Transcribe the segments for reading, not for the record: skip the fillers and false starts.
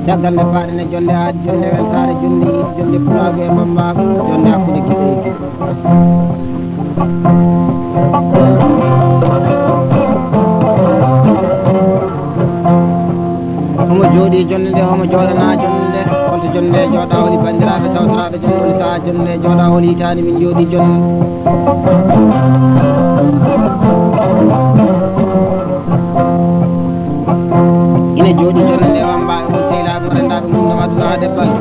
caggal nde paaɗene jonde aadi jonde weltare jonde yiɗi jonde pulago e mammago jonde hakkude kiɗeji homo jooɗi jonde nde homo jooɗana jonde nde holto jonde nde jooɗa holi bandiraɓe tawtoraɓe jonde holi saha jonde nde jooɗa holi hitande min jooɗi jonde ina jooɗi jonde nde wambaɓe won sehilaɓe rendaɓe mum no aduna ha debbal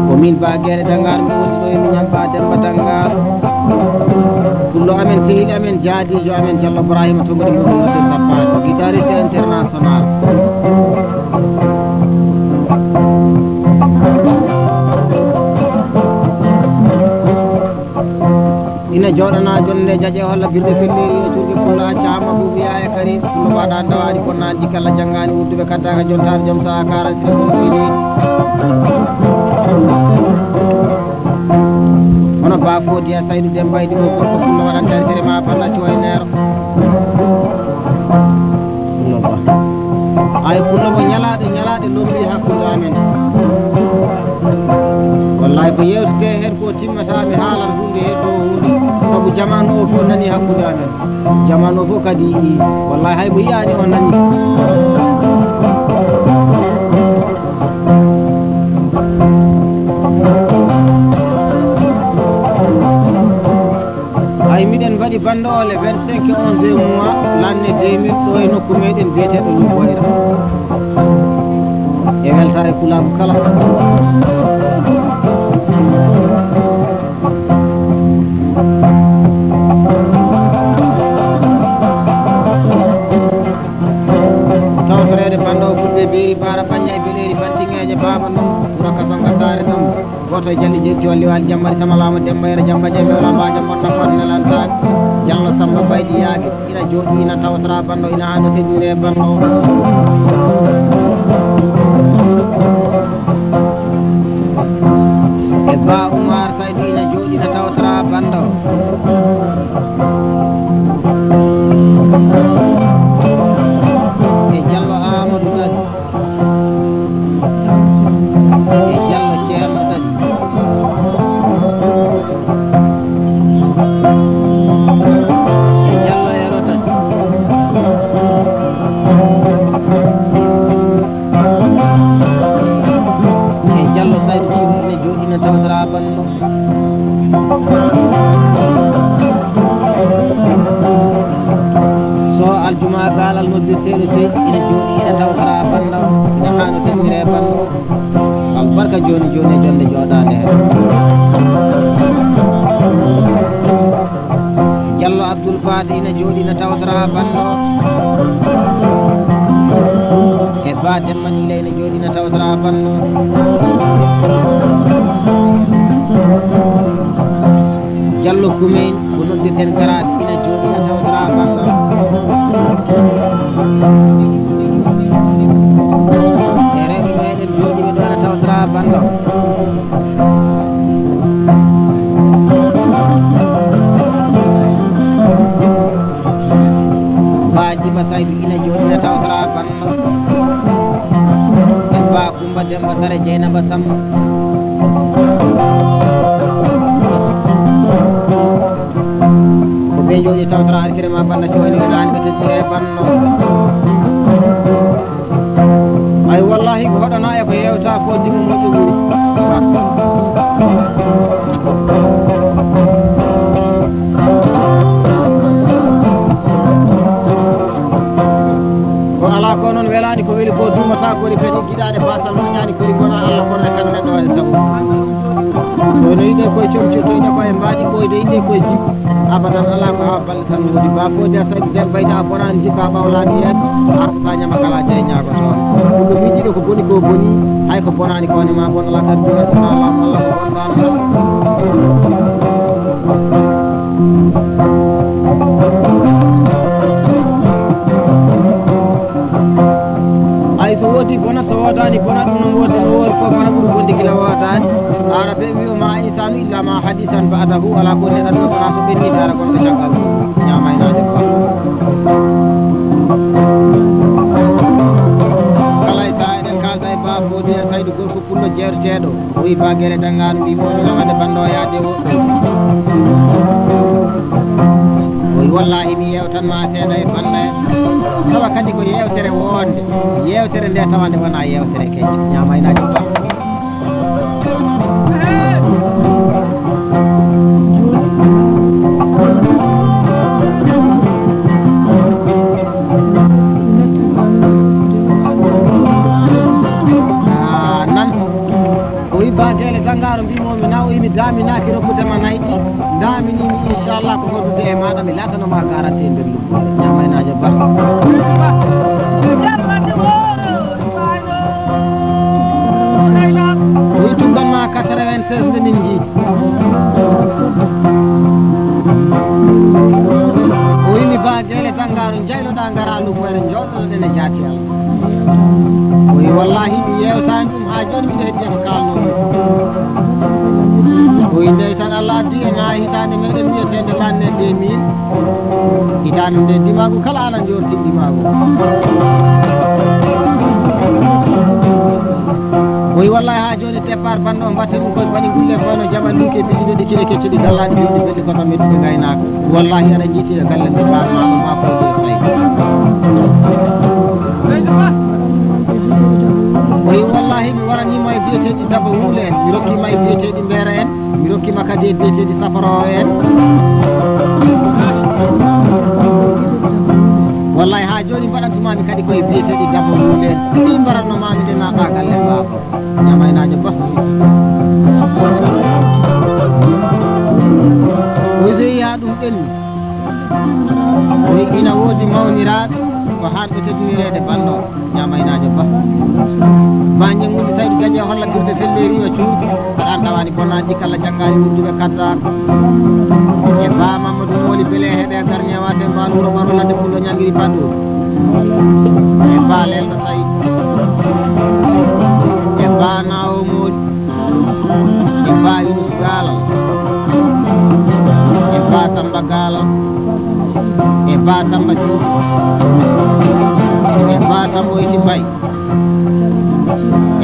ko min ba guere dangar mi woni ɗo e miñam ba demba dangar pullo amen sehil amen jaadijo amen Diallo Ibrahima togori gonnoɗe sappade guitariste international ina jooɗana jonde nde jaaƴe holla birɗe felleri e curɓe pullo acca Amadou wiya e kari pullo mbaɗa dawaɗi bonnani jikalla janggani wudduɓe kaddaka jontade joom saha 40 gonɗoyni hono ba fodi a Saydou Dembaydi mo gorko pullo waɗantare sere ma balla cuwa neero pullo ba ay pullo mo ñalaɗe lombi hakkude amen wallahi ko yewtete hen ko timmata mi haalan hunde he ɗo hunde sabu jamanu o fof nani hakkude amen jamanu o fof kadi wallahi hay mo yiyani o nani ay miɗen mbaɗi bandole 25 11 mois l'année 2000 ɗo e nokku meɗen biyeteɗo Lumboyra e weltare kulabu kala tawtorede banɗo ɓurɓe beeri bara paña e beɗeri bantingeje baba noon ɓuraka sangattare ɗum goto e jalli jolli wali jammari tamalama Dembayra jamba jeɓe wala mbaja bonna fonnelantade Diallo Samba Baydi yaake ina jooɗi ina tawtora banɗo ina hano teddire e banɗo e ba Oumar Saydou ina jooɗi ina tawtora banɗo e Diallo Amadou Dadi e Diallo Ceerno Dadi e Diallo Yero Dadi e Diallo Saydou Djibril ina jooɗi ina tawtora banɗo so aljuma galal noddirteɗo sey ina jooɗi ina tawtora banɗo ina hano temmire banɗo albarka joni joni e jonde jooɗade hen Diallo Abdoul Fade ina jooɗi ina tawtora banɗo e ba Demmanile ina jooɗi ina tawtora banɗo Diallo Kumein ko noddirten garade ina jooɗi ina tawtora banɗo e rewɓe meɗen jooɗiɓe ɗo ina tawtora banɗo ba Djiba Saydou ina jooɗi ina tawtora banɗo e ba Coumba Demba Sare Dieynaba Samba ko ɓe jooɗi tawtora arkire ma banda coyni ɗani ɓe teddire banno ay wallahi ko hoɗona e ko yewta fo dimu moƴƴo ɓuuri ko ala ko noon welani ko weeli ko dumata kori kadi guiɗade basal moƴƴani kori gona ala ide koye comcirtoyde koye mbaɗi ɓoyde inde koye jikku abadan ala ko hawa balle tan woodi ba fode a saɗi den bayda a bonani jikka ɓawlani hen arta ñama kala jeey ñaago toon ɗum ɗo miijiɗo ko boni ko boni hay ko bonani kone ma bon ala kadi Allah ko bonɗano ay so woodi bona so wodani bona ɗum non woodi no woori fof mana ɓuuri bonde gila wodani arabe wi'uma insanu illa ma hadisan ba'dahu ala ko neɗan ɗo wona so ɓennide ara gonɗo caggal ñamaynaade ko kala e sa eɗen kalda e baa foodi e saydu gorko pullo jeerteɗo o wi bagere dangano mbimomi nawade bando yaade woɗɗo wallahi mi yewtanma seeɗa e banda en tawa kadi ko yewtere wonde yewtere nde tawande wona yewtere kecce ñamaynaji ba nan o wi batele sangaro mbimomi naw imi daminaki rokkudema nayyi daminimi inchallah ko hoddude e maɗa mi latanoma garante e nder luggore ñamaynajo ba o wi tugganma 96 nde min jii o wimi badele tangaro jayloɗa gara luggore joɗoɗen e jaati Allah o wi wallahi mi yewtani ɗum ha joni miɗo heddi ko kalnomi o wi ndeysan Allah addi en ha hitande meɗen wiyetede lanne 2000 hitande nde dimagu kala ala jorti dimagu o wi wallahi ha joni départ banno mbatte ɗum koye bani gulle koyno jaɓan ɗum ke biɗiɗo ɗi kine keccuɗi gallaɗi biɗi ɓeɗi koto meɗuɓe gaynako wallahi aɗa jiitiɗo galle nde basmaɗo ma fode tawi o wi wallahi mi waranima e biyeteɗi daba wuule en mi rokkima e biyeteɗi mbeera en mi rokkima kadi e biyeteɗi safaro en wallahi ha joni mbaɗantumami kadi koye biyeteɗi daba wuule en ɗi mbaratnomami nde naɗa galle baba ñamaynajo ba o so yiya ɗum ɗenni o wi ina woodi mawniraɓe ko hanɓe tedduirede banno ñamaynajo ba bañe muɗi tawi gaƴe holla girde selleri o cuurdi aɗan tawani bonnaji kala janggani wurduɓe kaddar e ba mamadou mooli beele heeɗe garñewate mbal wuuro maro ladde pullo ñanguiri bandour e ba lelɗo tawi e ba nawo mooli e ba yunus galal e ba tamba galal e ba tamba cuuɗi e ba tamboyti mbay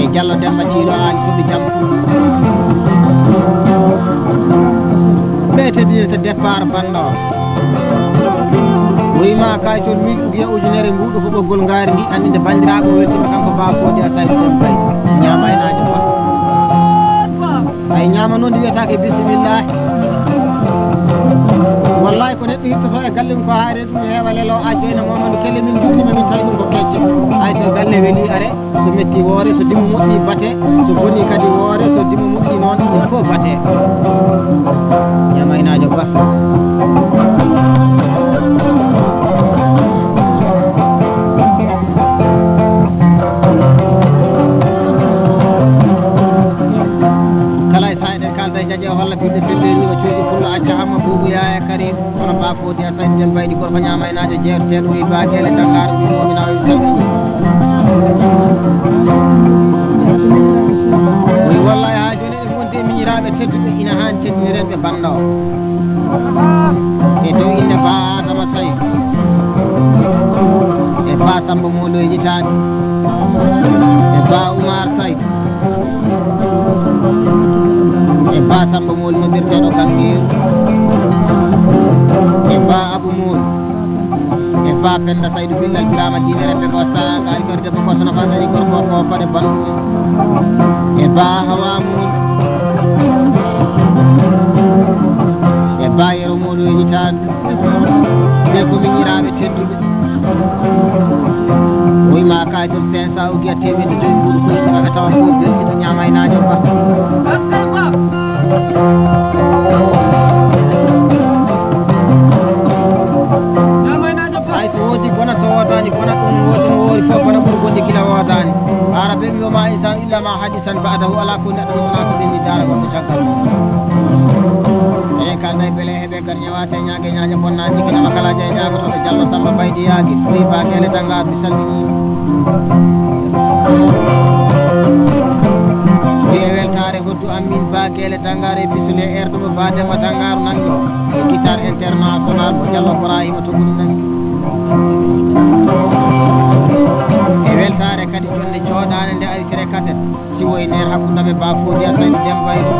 e Diallo Demba Ciiɗo Ali Toɓi Jam ɓe teddinirta départ banno wiyima kaytol wiya ujunere mbuɗo ko ɓoggol ngaari ndi andinde bandiraɓe o weltima kanko bafoji a tawi ɗen bay ñamaynajo ba ay ñama noon ndi wiyetake bisimillahi wallahi ko neɗɗo yittoto e galle mum ko haare ɗum heewa lelo a joyna momani kelle min jurnima min tawi ɗum ko kecce hay so galle weeli are so metti woore so dimo moƴƴi bate so boni kadi woore so dimo moƴƴi noon ɗum fof bate ñamaynajo ba kala e sa eɗen kalda e jaƴe o holla firde felleri o coodi pullo acca hamma boubou yaya karim kono ba fodi a sañ den mbayɗi gorko ñamaynajo jeerteɗo wi baɗele dangaro mbimomi nawa salmini wi wallahi ha joni eɗen gondi e miñiraɓe tedduɓe ina hani teddinirenɓe banno e dow inde ba adama sayi e ba samba moloyji tani e ba oumar sayi e ba samba moli noddirteɗo kangeru e ba abou mooli e ba penda saydou billal birama dinerete ko saga ari kadi debbo kosono fa dari gorko ko fade bandu e ba hawa mooli e ba yero mooli e hitande ɓe ko miñiraɓe tedduɓe wiyma kaytol 500 ugiya temedde joyi mbuɗo koyɗimaɓe tawa fof belɗito ñamaynajo ba mi wama insan illa ma hadisan ba'dahu ala ko neɗɗo ɗum wona ko ɗenni dara goɗɗo caggal eɗen kalda e beele heɓe gar ñawate ñague ñaƴa bonna jikkinama kala jeey ñagotoɓe Diallo Samba Baydy yaagui ɗoyi bakele dangar mi salmini e weltare hoddu amin bakele dangar e bisule erdumo badema dangar nangi e guitar international mo Diallo Ibrahima to ɓuri nangi e weltare kadi jonde jooɗade nde aytire kaset siwo e nder hakkudaɓe ba Fodya Saydou Dembaydo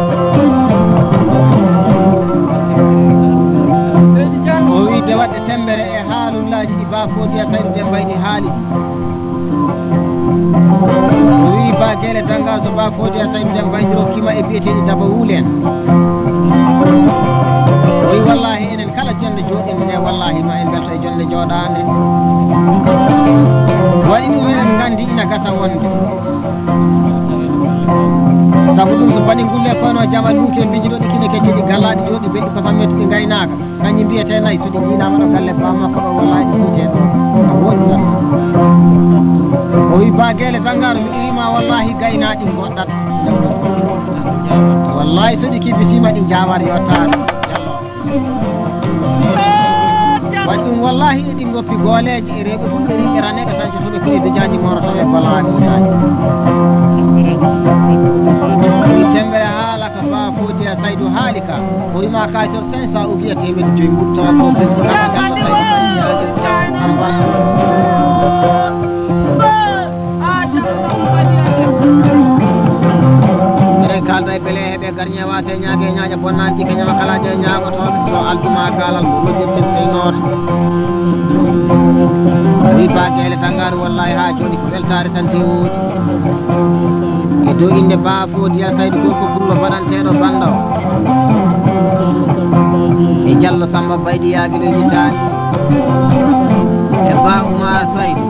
o wiide waɗde tembere e haalullaji ɗi ba Fodya Saydou Dembaydi haali o wi bakele danga so ba Fodya Saydou Dembaydi rokkima e biyeteɗi daba wuulen o wi wallahi enen kala jonde jooɗinde nde wallahi ma en belto e jonde jooɗande waɗi ɗum eɗen gandi ina gasa wonde sabu ɗum so bani gulle koyno jama luuke bijiɗo ɗi kine kecce ɗi gallaɗi jooɗi beɗi ko tan mettuɗi gaynaka kañum mbiyete nayyi so ɗi jinama ɗo galle bammakko ɗo wallahi ɗi kuuteɗo a woɗi tan o wi bagele dangaro mi irima wallahi gaynaɗi goɗɗat wallahi so ɗi kibbisima ɗi jamar yottade waɗi ɗum wallahi eɗi goppi gooleji e rewɓe ɓuɓɓe riɓeraneɓe tan so soɓe koye mijaji morotoɓe balaɗiaji wi tembere haala ka ba Fodya Saydou haali ka o wima kaysor 500 o wiya temeɗe joyi mbuttawa ko ɓesɗoaa Diallo Saydou eɗen kalda e beele heɓe gar ñewate ñague e ñaƴa bonnani ɗi kañama kala je ñagotoɓe so alduma galal ko lojirten sey noota wi bakele dangaro wallahi ha joni ko weltare tan dewoji e dow inde ba Fodya Saydou gorko pullo baɗanteɗo banda o e Diallo Samba Baydy yaagilo yittani e ba Oumar Saydou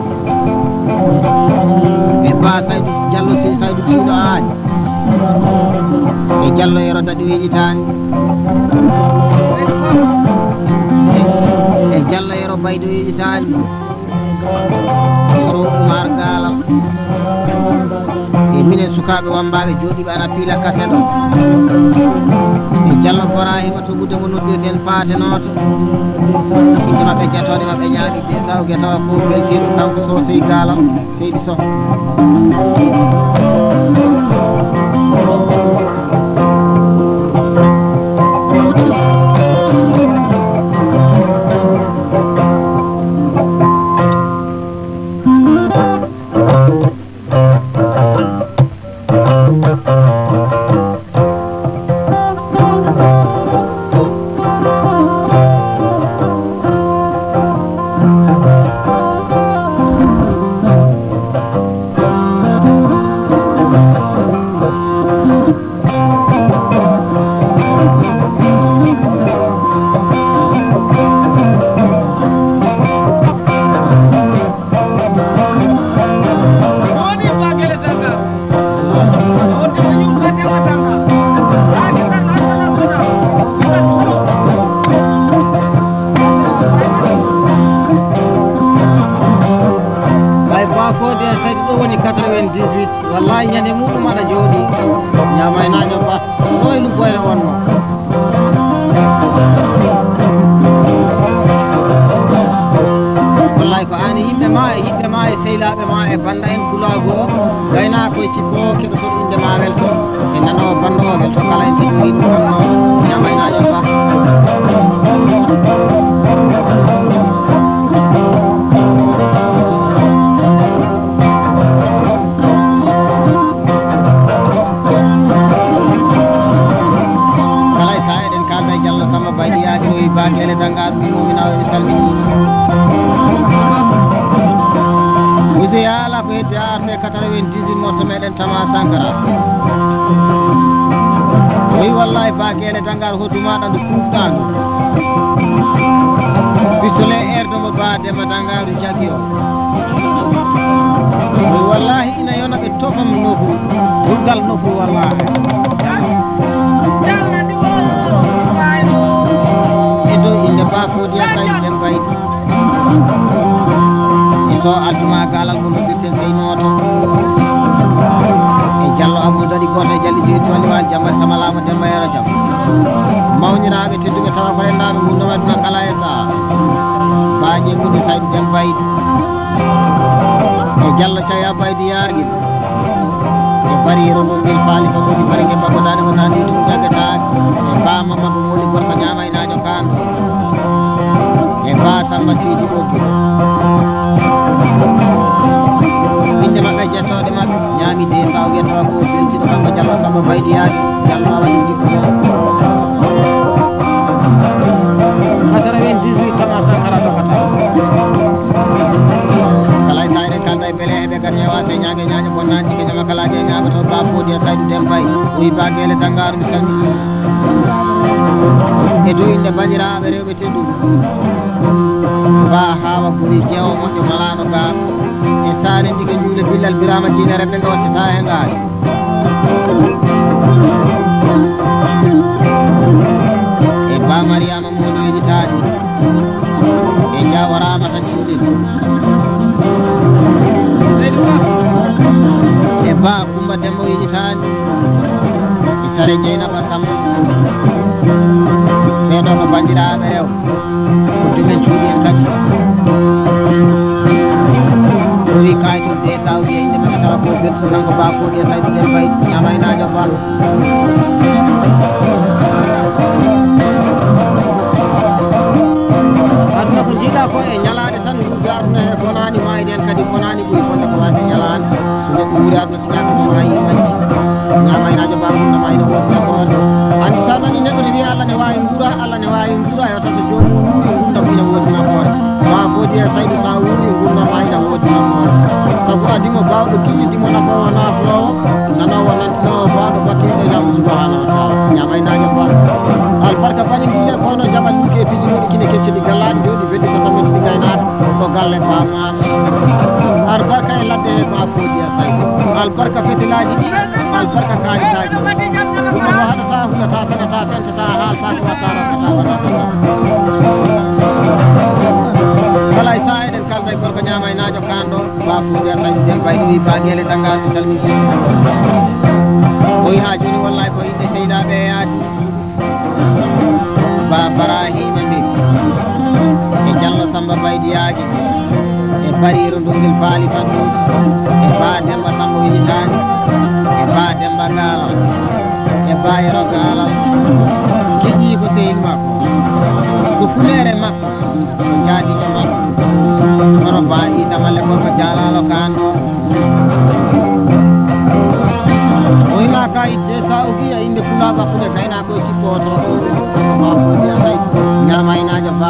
e ba Saydou Diallo si Saydou tiiɗo aaji e Diallo yero daɗi wiƴitani e Diallo yero Baydy wiƴitani yero Oumar galal e minen sukaɓe wambaɓe jooɗiɓe ana piila kaset o e Diallo Ibrahima to ɓude mo noddirten paate noto inde mabɓe jetode mabɓe ñaaɗi de sawge tawa fof weltiɗo kanko Sosey galal seydi Sow wallahi ñande muɗum aɗa jooɗi ñamaynaño ba ɗoylu boyre wonno wallahi ko ani yimɓe ma e sehilaɓe ma e banda en kulago gayna koye cikko keɓe toon inde ma welto e nanowo banda o welto kala en tiɗori ɗum wonno ñamaynaño ba bakele dangar mi muminawo mi salmini wide yaala ko hedde arde 98 morto meɗen Tama Sankara oyi wallahi bakele dangar hoddumaɗa ndu kuufɗandu pistole erdomo badema dangaru jagui o oyi wallahi ina yona ɓe tofam nofu duggal nofu wallahi ba Fodya Saydou Dembaydi e so alduma galal ko noddirten sey noto malama demba yara jam mawniraaɓe tedduɓe tawa ko rendaɓe mum wadna kala e saa baaje mudi saydu dem baydi e Diallo Caya baydi yaagui e bariro ɗo ngel faali ko ɗoɗi barike babodade ko nani ɗum jaggataake e bama mabɓe woni gorko ñamaynajo kando e ba Samba Sidi Ɓoggi inde maɓɓe jettoɗe maɓɓe ñaami de saw yettowa ko seltiɗo kanko Diallo Samba baydi yaagi Diallo a waɗi jikko 98 tama sankara dokata kala tayre kalda e bele heɓe gar ñewate ñaage ñaaño bonnaji ke ñama kalaje ñaago to ba foodi e saydu dem bay wi ba gele dangaru mi salmini e to inde bandiraɓe rewɓe tedduɓe ba hawa buri jeewo moƴƴo malano ga e sare ndiga juule billal birama jinere ɓe gawattata he ngaari e ba mariama moɗo yiɗitaaɗi e jawarama tan cuuɗin e ba Kumba Dembo yiɗitaaɗi e sare Jeynaba Samba ɓeɗo ko bandiraɓe rew ko jumen cuuɗi en tagi o wi kayto de sawdi e inde maɓɓe tawa ko bertu kanko ba foodi e saydu den bay ñamaynajo ba aduna ko jiiɗa ko e ñalade tan ɗum aduna he bonani mayden kadi bonani ɓuuri fonde ko wade ñalade so neɗɗo wuuri aduna so ñaka ɗum mayi majji ñamaynajo ba gunda mayno wonɗa ko wonde andi sa nani neɗɗo ne wiya Allah ne wawi guura Allah ne wawi guura yo tan so joni wuuri gunda ina wodina hoore ma foodi e saydu sa wuuri gunda ma ina wodina hoore sabu adimo bawɗo kiƴidimo nafowo naflowo nanowo nantinowo bawɗo battiɗo jam subhanahu wa taala ñamaynajo ba albarka bani mbiye kono jaɓal ɗuke e pijinuɗi kine kecceɗi gallaɗi joni weddi ko tamen ɗi gaynaka ko galle famama albarka e ladde he ma foodi e saydu albarka fetilaji ɗi albarka kalitaji ɗum ko haɗata hulata fenata fentata haalta ko watta rakkata waɗata kala e sa eɗen kalda e gorko ñamaynajo kanɗo ba foodi e saydu den bayɗo wi baguele dangal mi salmini o wi ha joni wallahi ko yimɓe seydaɓe e yaadi ba Barahima mbi e Diallo Samba baydi yaagi e bariro ndungel faali fannuji e ba Demba Samba wiɗitani e ba Demba Galal e ba Yero Galal kiƴƴi ko sehil makko ko fulere makko ko jaadiɗo makko kono baaɗi damalle gorko jalalo kanɗo o wima ka idde sa o wiya inde pulaɓa fuɗe kayna koye cikkoto ma foodi a tawi ñamaynajo ba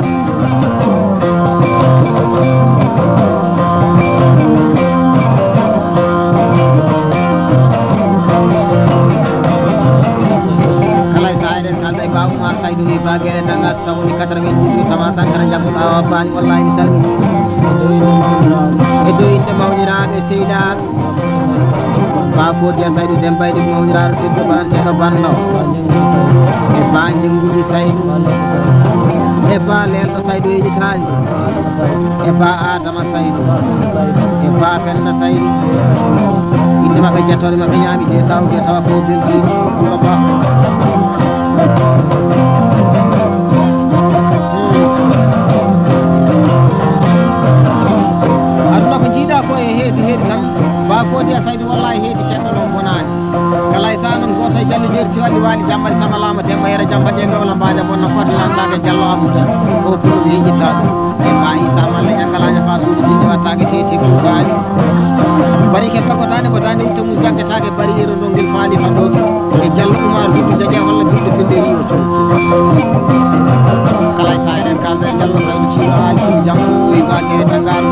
kala e sa eɗen kalda e ba Oumar Saydou wi ba gueɗe dangal so woni 98 tama sankara jaggoɗa awa bani wallahi mi salmini e dow inde mawniraɓe seydaɓe ba foodi e saydu den baydi mawniraɗo teddo baranteɗo banno e ba jengudi saydu e ba lelɗo saydu yiɗitali e ba Adama Saydu e ba Penda Saydu inde maɓɓe jettoɗe maɓɓe ñaami de sawdi e tawa ko belɗini ko ba aduna ko jiiɗa ko e heedi tan ba foodi e saydu wallahi heedi ceɗɗo noon bonani kala e sa noon goto e Diallo jeeri tiwaɗi waali jammari samalama demba yere jamba ƴe gawla mbaja bonna foti lantake Diallo Amadou o pour yiƴitta ɗum e ba Issa Malla ñaggalaña fa suuɗi jinde wattake teti kuugaali bari ke pakotane ko dande itta mum jaggetake bari yero ɗo ngel faali fa ɗo e Diallo Oumar biddu jague holla biddu fille riwo to kala e sa eɗen kalda e Diallo Saydu ciiɗo haali suuɗi jamma wi bagere dangaru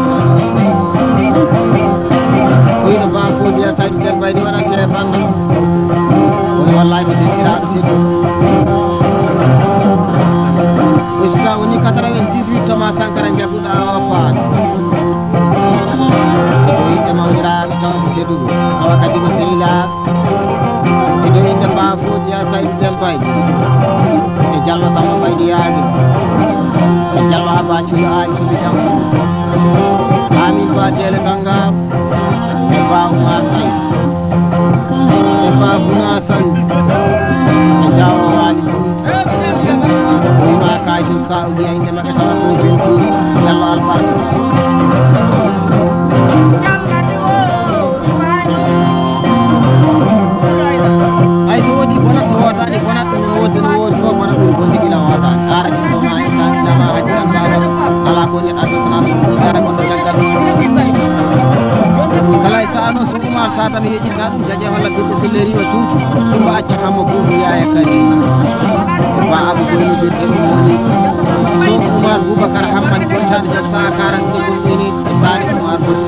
oyno ba foodi e saydu den baydi waɗante e banda on wallahi ko dentiraɗo teddu usika woni 98 toma sankara jagguɗa o faan eɗo inde mawniraɓe tawa ko teddugo tawa kadi ko sehilaɓe eɗo inde ba foodi e saydu den baydi e Diallo Samba baydi yaagi e Diallo Abba cuuɗo aali suuɗi jamma amin ba dele gangam e ba Oumar Saydou e ba Buna Sandy ko filleri o tuuti ɗumba acca hammo buubu yaaya kadi ba abu goyno birɗe ɗum woni so Oumar Boubacar Hammadi bontade jan 140 minutes e baɗi Oumar boni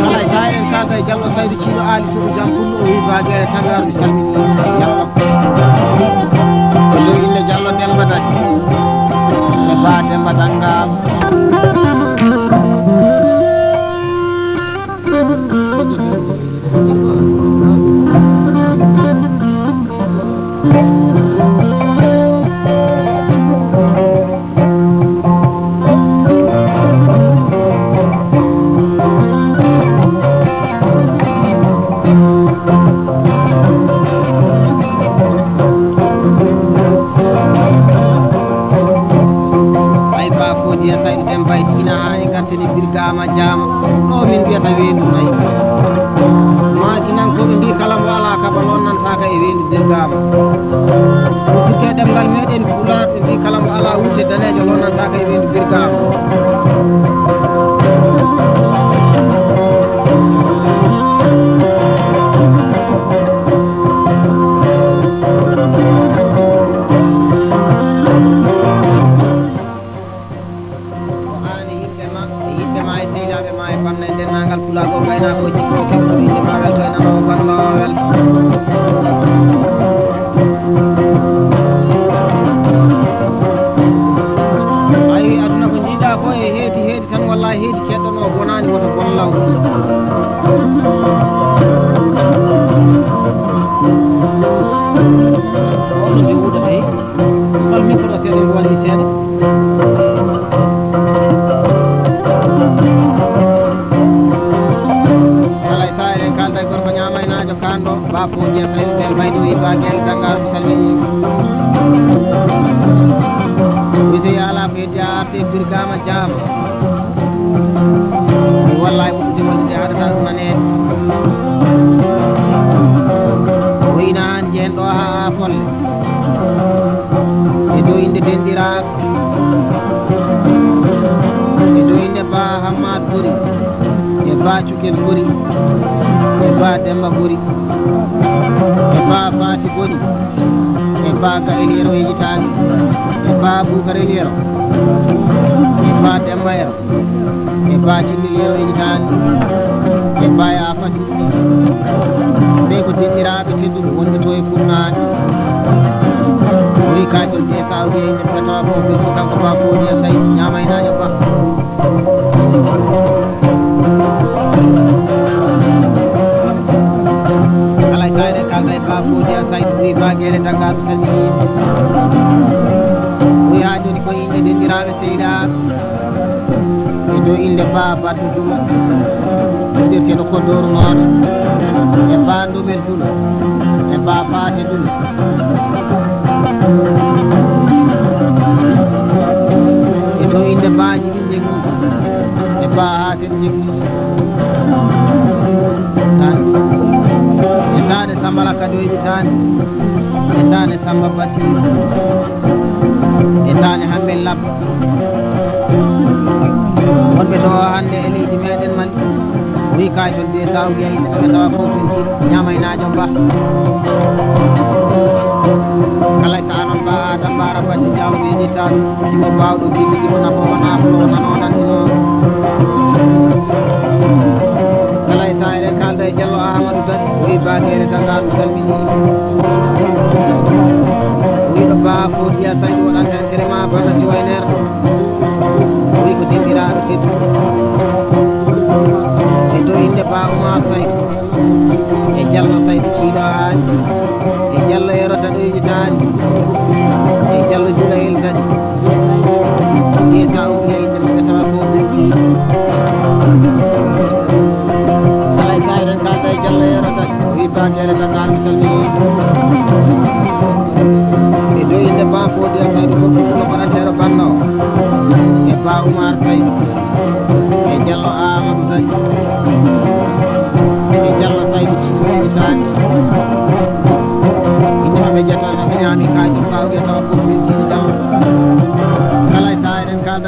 alay sa en kaga e Diallo Saydou Thilo Ali Sow jam kullu o wi bagere tagaru mi salmini Diallo ko dow ille Diallo Demba Dati e ba Demba Dangam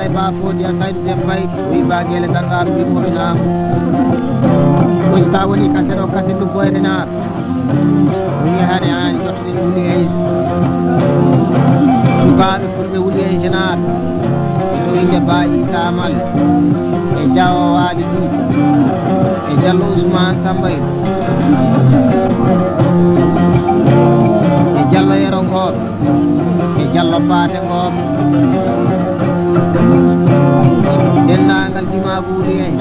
Ba fodi a kay dem bay wi ba gele Dakar wi mo ina ko tawoni kasero kasedu boyde na ni hade an jotti wuli ay sukaɓe fulɓe wuli ay jenar to inde bayi tamal e jawo wali du e jallo Ousmane Sambay e jallo yero ngor e jallo paate ngor dendagal dima buuri en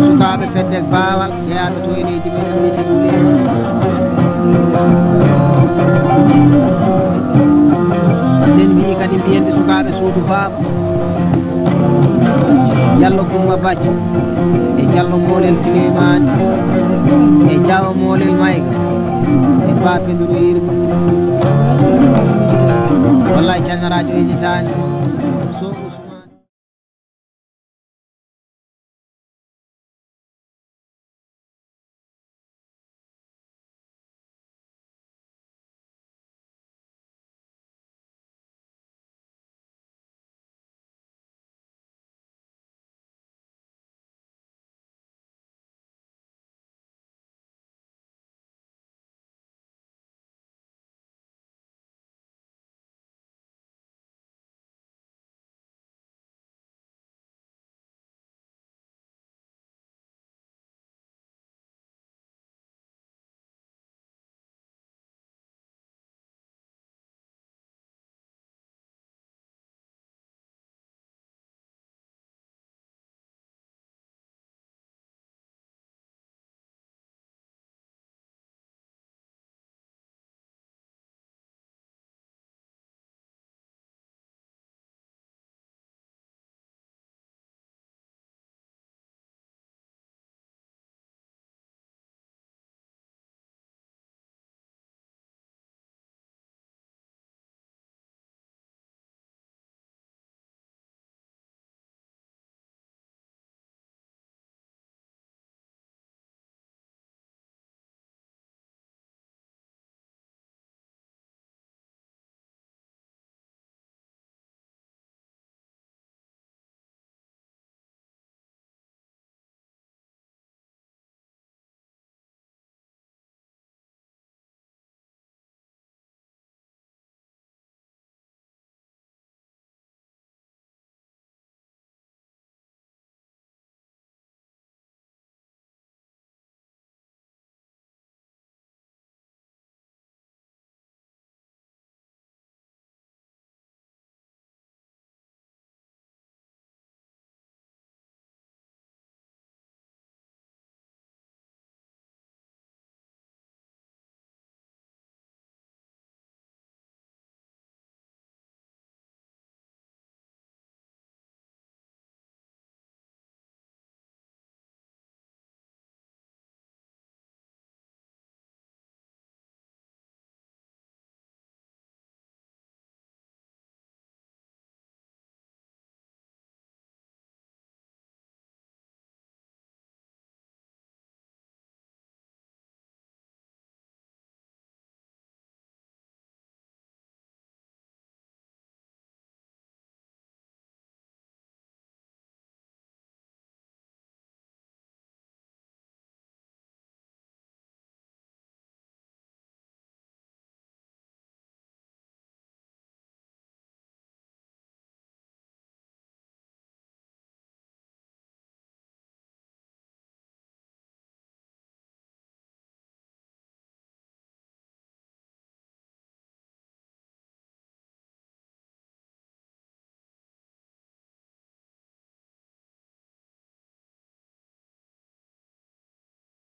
sukaɓe fedde bawal yaata to eneji men wiyete buuri en den mbi kadi mbiyende sukaɓe suudu baaba jallo Kumba Bacci e jallo molel Souleymane e jawo molel Mayga e Bapenduru Yirma wallahi Thiénaba radio hejitani